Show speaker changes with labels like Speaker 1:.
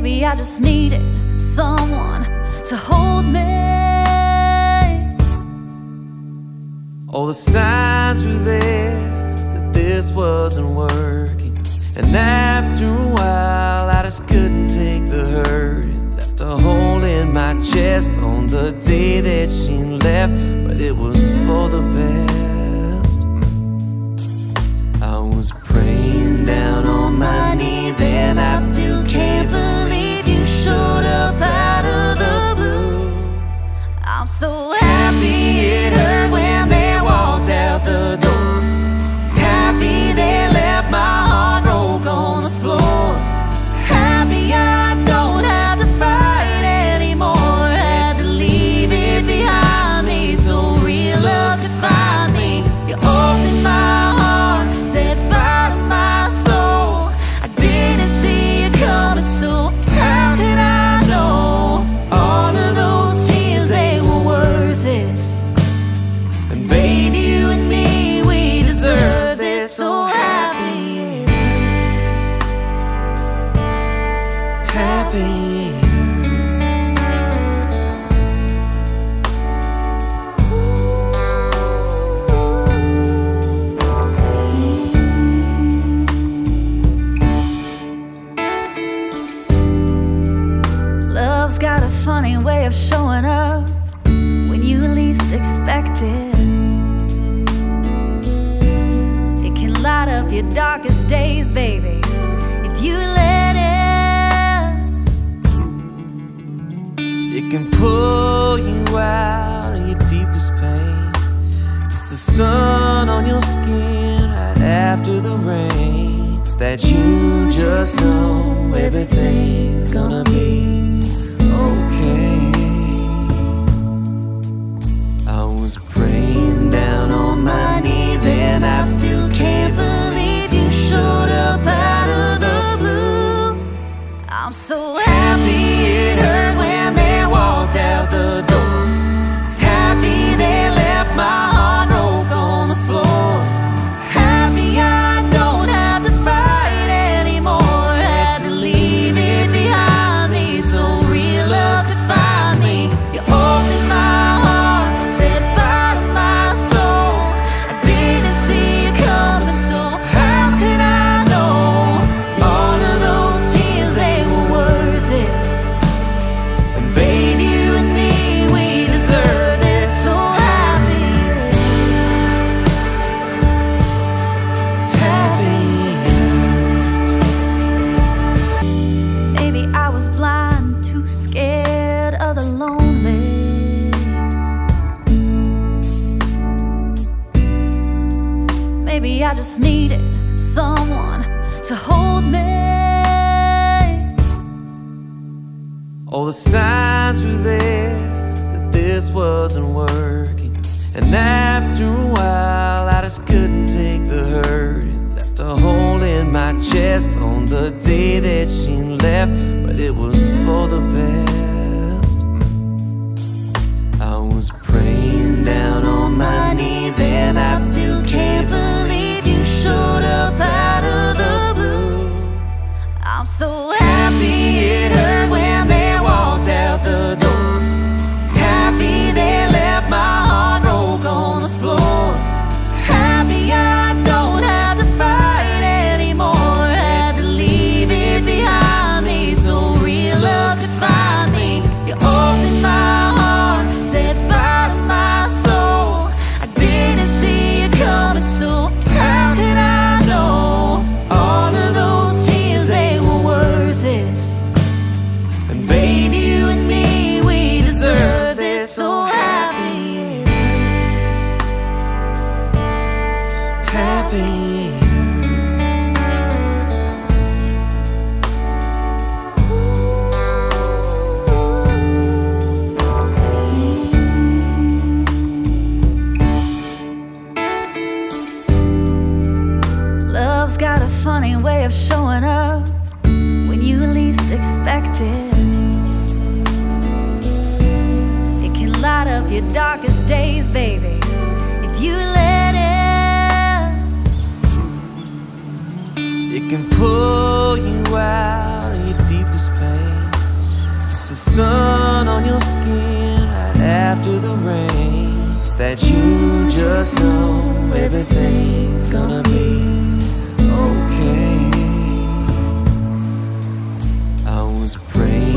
Speaker 1: Maybe I just needed someone to hold me.
Speaker 2: All the signs were there that this wasn't working, and after a while I just couldn't take the hurt. It left a hole in my chest on the day that she left, but it was for the best. I was praying down on my knees, and I still can't believe you showed up out of the blue.
Speaker 1: I'm so happy it hurt when they walked out the door. Happy they left my heart broke on the floor. Happy I don't have to fight anymore. Had to leave it behind me so real love could find me. You opened my heart, set fire to my soul. I didn't see it coming, so how could I know? All of those tears, they were worth it. And baby, you and me, we deserve this. So happy it hurts. Happy. Love's got a funny way of showing up when you least expect it. It can light up your darkest days, baby, if you let it.
Speaker 2: It can pull you out of your deepest pain. It's the sun on your skin right after the rain. It's that you just know everything's gonna be okay. I was praying down on my knees, and I still can't believe you showed up out of the blue.
Speaker 1: I'm so happy it hurt when they walked out the door. Happy they left my heart broke on the floor. Happy I don't have to fight anymore. Had to leave it behind me so real love could find me. You opened my heart, set fire to my soul. I didn't see it coming, so how could I know? All of those tears, they were worth it. And baby, you and me, we deserve it. So happy it hurts. Happy it hurts. Maybe I was blind, too scared of the lonely. Maybe I just needed someone to hold me.
Speaker 2: All the signs were there that this wasn't working, and after a while I just couldn't take the hurt. It left a hole in my chest on the day that she left, but it was for the best. I was praying down on my knees, and I still can't believe you showed up out of the blue.
Speaker 1: I'm so happy it hurt when they walked out the door. Happy they left my heart broke on the floor. Happy I don't have to fight anymore. Had to leave it behind me so real love could find me. You opened my heart, set fire to my soul. I didn't see it coming, so how could I know? All of those tears, they were worth it. And baby, you and me, we deserve it. So happy it hurts. Happy it hurts. Love's got a funny way of showing up when you least expect it. It can light up your darkest days, baby, if you let it.
Speaker 2: It can pull you out of your deepest pain. But you just know everything's gonna be okay. I was praying